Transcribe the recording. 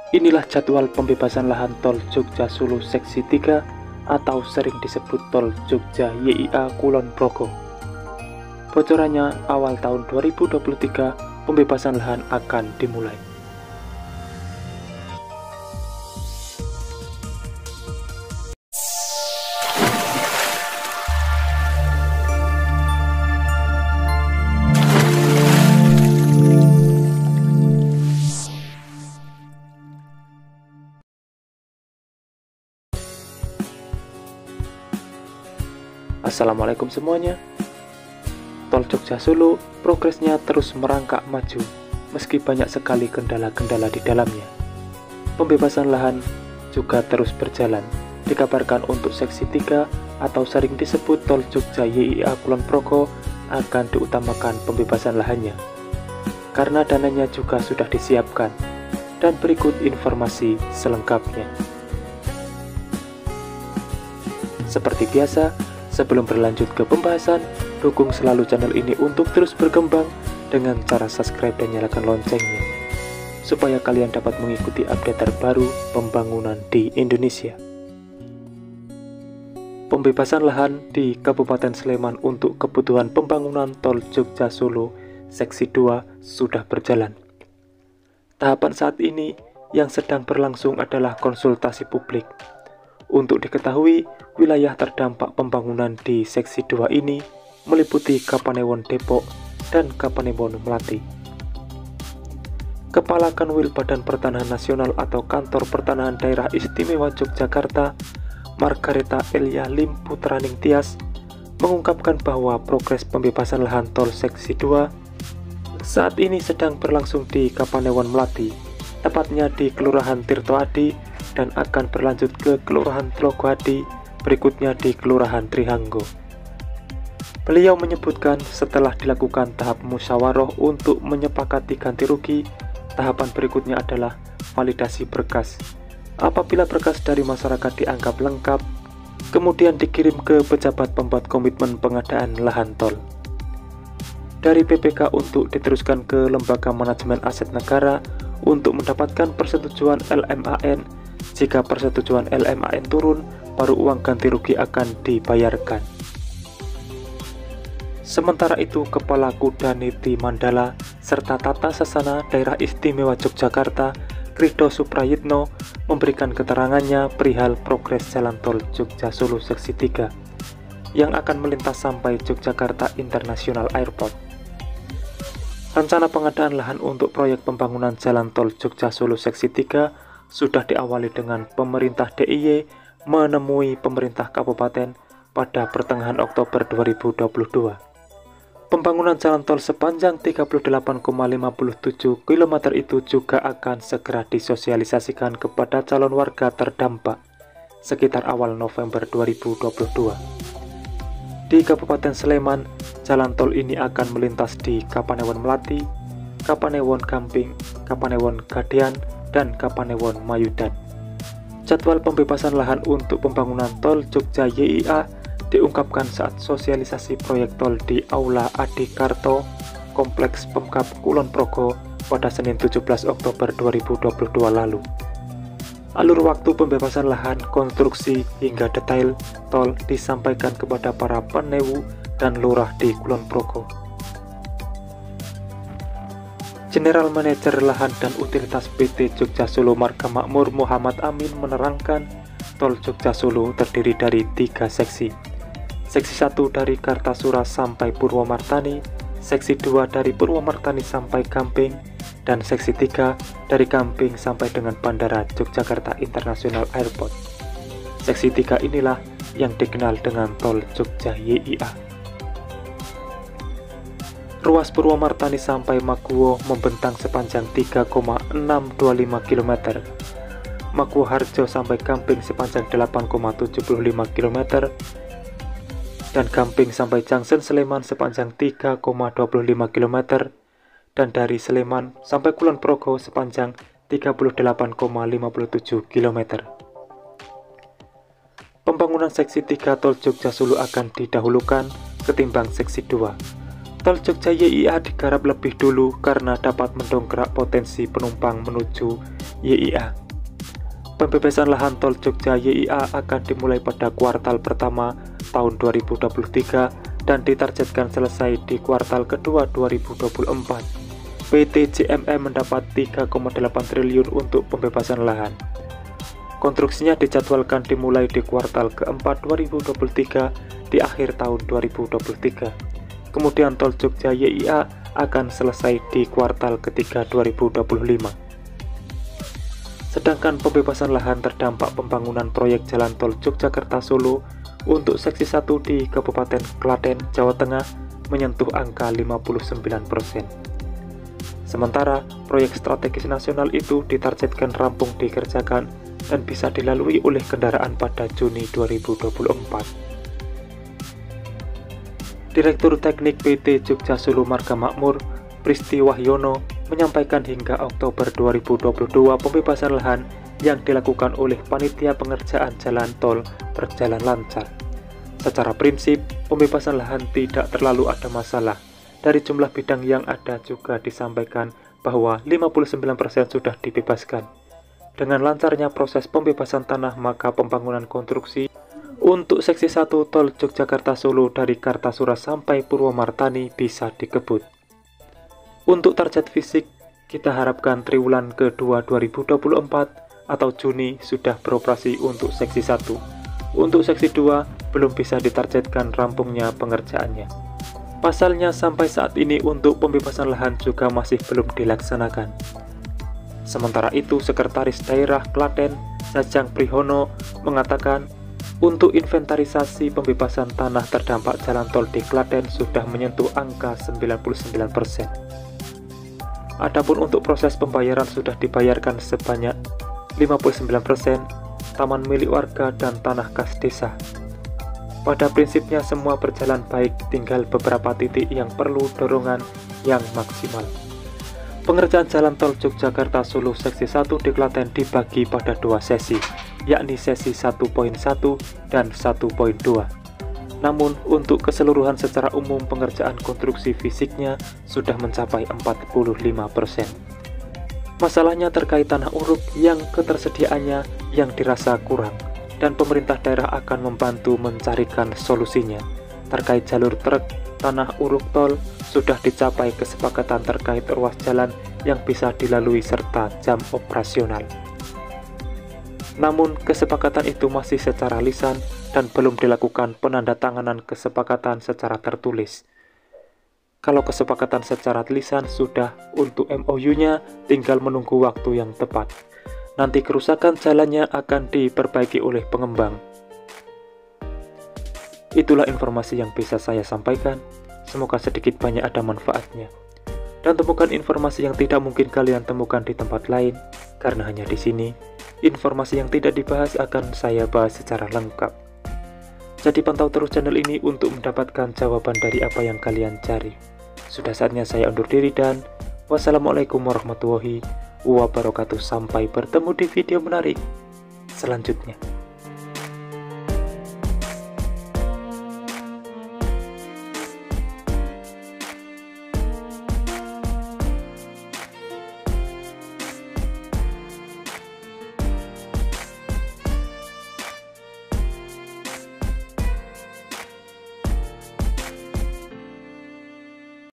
Inilah jadwal pembebasan lahan tol Jogja Solo Seksi 3 atau sering disebut tol Jogja YIA Kulon Progo. Bocorannya awal tahun 2023 pembebasan lahan akan dimulai. Assalamualaikum semuanya. Tol Jogja Solo progresnya terus merangkak maju meski banyak sekali kendala-kendala di dalamnya. Pembebasan lahan juga terus berjalan. Dikabarkan untuk seksi 3 atau sering disebut tol Jogja YIA Kulon Progo akan diutamakan pembebasan lahannya karena dananya juga sudah disiapkan. Dan berikut informasi selengkapnya. Seperti biasa, sebelum berlanjut ke pembahasan, dukung selalu channel ini untuk terus berkembang dengan cara subscribe dan nyalakan loncengnya, supaya kalian dapat mengikuti update terbaru pembangunan di Indonesia. Pembebasan lahan di Kabupaten Sleman untuk kebutuhan pembangunan tol Jogja Solo Seksi 2 sudah berjalan. Tahapan saat ini yang sedang berlangsung adalah konsultasi publik. Untuk diketahui, wilayah terdampak pembangunan di Seksi 2 ini meliputi Kapanewon Depok dan Kapanewon Melati. Kepala Kanwil Badan Pertanahan Nasional atau Kantor Pertanahan Daerah Istimewa Yogyakarta, Margareta Elia Lim Putraning Tias, mengungkapkan bahwa progres pembebasan lahan tol Seksi 2 saat ini sedang berlangsung di Kapanewon Melati, tepatnya di Kelurahan Tirtoadi, dan akan berlanjut ke Kelurahan Tlogoadi, berikutnya di Kelurahan Trihanggo. Beliau menyebutkan setelah dilakukan tahap musyawarah untuk menyepakati ganti rugi, tahapan berikutnya adalah validasi berkas. Apabila berkas dari masyarakat dianggap lengkap, kemudian dikirim ke pejabat pembuat komitmen pengadaan lahan tol. Dari PPK untuk diteruskan ke Lembaga Manajemen Aset Negara untuk mendapatkan persetujuan LMAN. Jika persetujuan LMAN turun, baru uang ganti rugi akan dibayarkan. Sementara itu, Kepala Kudaniti Mandala serta Tata Sasana Daerah Istimewa Yogyakarta, Krido Suprayitno, memberikan keterangannya perihal progres jalan tol Jogja Solo Seksi 3 yang akan melintas sampai Yogyakarta International Airport. Rencana pengadaan lahan untuk proyek pembangunan jalan tol Jogja Solo Seksi 3 sudah diawali dengan pemerintah DIY menemui pemerintah kabupaten pada pertengahan Oktober 2022. Pembangunan jalan tol sepanjang 38,57 km itu juga akan segera disosialisasikan kepada calon warga terdampak sekitar awal November 2022. Di Kabupaten Sleman, jalan tol ini akan melintas di Kapanewon Melati, Kapanewon Gamping, Kapanewon Gadean, dan Kapanewon Mayudan. Jadwal pembebasan lahan untuk pembangunan tol Jogja YIA diungkapkan saat sosialisasi proyek tol di Aula Adi Karto, Kompleks Pemkab Kulon Progo pada Senin 17 Oktober 2022 lalu. Alur waktu pembebasan lahan, konstruksi, hingga detail tol disampaikan kepada para penewu dan lurah di Kulon Progo. General Manager Lahan dan Utilitas PT Jogja Solo Marga Makmur Muhammad Amin menerangkan, tol Jogja Solo terdiri dari 3 seksi. Seksi 1 dari Kartasura sampai Purwomartani, seksi 2 dari Purwomartani sampai Gamping, dan seksi 3 dari Gamping sampai dengan Bandara Yogyakarta International Airport. Seksi 3 inilah yang dikenal dengan tol Jogja YIA. Ruas Purwomartani sampai Maguwo membentang sepanjang 3,625 km. Maguwo Harjo sampai Gamping sepanjang 8,75 km. Dan Gamping sampai Junction Sleman sepanjang 3,25 km. Dan dari Sleman sampai Kulon Progo sepanjang 38,57 km. Pembangunan seksi 3 tol Jogja Solo akan didahulukan ketimbang seksi 2. Tol Jogja YIA digarap lebih dulu karena dapat mendongkrak potensi penumpang menuju YIA. Pembebasan lahan Tol Jogja YIA akan dimulai pada kuartal pertama tahun 2023 dan ditargetkan selesai di kuartal kedua 2024. PT JMM mendapat 3,8 triliun untuk pembebasan lahan. Konstruksinya dijadwalkan dimulai di kuartal keempat 2023 di akhir tahun 2023. Kemudian Tol Jogja YIA akan selesai di kuartal ketiga 2025. Sedangkan pembebasan lahan terdampak pembangunan proyek jalan tol Yogyakarta-Solo untuk seksi 1 di Kabupaten Klaten, Jawa Tengah menyentuh angka 59%. Sementara proyek strategis nasional itu ditargetkan rampung dikerjakan dan bisa dilalui oleh kendaraan pada Juni 2024. Direktur Teknik PT Jogja Solo Marga Makmur, Pristi Wahyono, menyampaikan hingga Oktober 2022 pembebasan lahan yang dilakukan oleh panitia pengerjaan jalan tol berjalan lancar. Secara prinsip, pembebasan lahan tidak terlalu ada masalah. Dari jumlah bidang yang ada juga disampaikan bahwa 59% sudah dibebaskan. Dengan lancarnya proses pembebasan tanah, maka pembangunan konstruksi untuk seksi 1 tol Yogyakarta-Solo dari Kartasura sampai Purwomartani bisa dikebut. Untuk target fisik, kita harapkan triwulan kedua 2024 atau Juni sudah beroperasi untuk seksi 1. Untuk seksi 2 belum bisa ditargetkan rampungnya pengerjaannya. Pasalnya sampai saat ini untuk pembebasan lahan juga masih belum dilaksanakan. Sementara itu, Sekretaris Daerah Klaten, Jajang Prihono, mengatakan untuk inventarisasi pembebasan tanah terdampak jalan tol di Klaten sudah menyentuh angka 99%. Adapun untuk proses pembayaran sudah dibayarkan sebanyak 59%, taman milik warga dan tanah kas desa. Pada prinsipnya semua berjalan baik, tinggal beberapa titik yang perlu dorongan yang maksimal. Pengerjaan jalan tol Yogyakarta-Solo seksi 1 di Klaten dibagi pada 2 sesi, yakni sesi 1.1 dan 1.2. Namun, untuk keseluruhan secara umum pengerjaan konstruksi fisiknya sudah mencapai 45%. Masalahnya terkait tanah uruk yang ketersediaannya yang dirasa kurang, dan pemerintah daerah akan membantu mencarikan solusinya. Terkait jalur truk, tanah uruk tol sudah dicapai kesepakatan terkait ruas jalan yang bisa dilalui serta jam operasional. Namun, kesepakatan itu masih secara lisan dan belum dilakukan penandatanganan kesepakatan secara tertulis. Kalau kesepakatan secara lisan sudah, untuk MOU-nya tinggal menunggu waktu yang tepat. Nanti kerusakan jalannya akan diperbaiki oleh pengembang. Itulah informasi yang bisa saya sampaikan. Semoga sedikit banyak ada manfaatnya. Dan temukan informasi yang tidak mungkin kalian temukan di tempat lain, karena hanya di sini, informasi yang tidak dibahas akan saya bahas secara lengkap. Jadi pantau terus channel ini untuk mendapatkan jawaban dari apa yang kalian cari. Sudah saatnya saya undur diri dan wassalamualaikum warahmatullahi wabarakatuh. Sampai bertemu di video menarik selanjutnya.